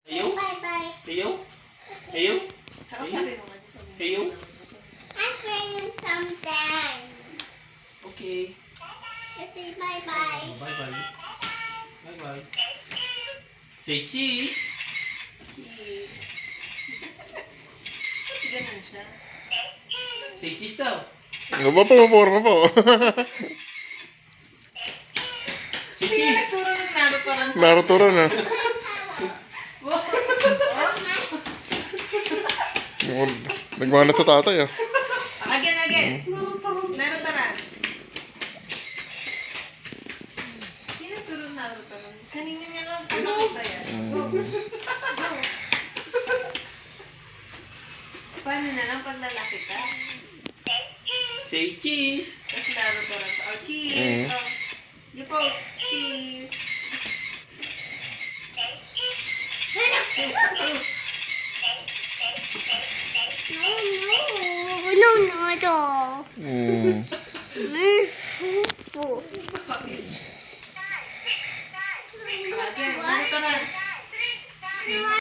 Ayaw? Bye-bye. Ayaw? Ayaw? Sabi mo nga. Ayaw? I'm bringing something. Okay. Let's say bye-bye. Bye-bye. Bye-bye. Say cheese. Cheese. Ganun siya. Say cheese daw. Ano po? Say Hindi cheese. nagturo ng Naruto lang sa... Naruto rin ah. Nagmana sa tatay ah. Again. Naruto lang. Sino nagturo ng Naruto lang? Kanina niya lang nakita yan. Go. Paano na lang pag lalaki ka? Say cheese. Tapos Naruto lang. Oh, cheese. Oh. You pose. Cheese. No. Mm.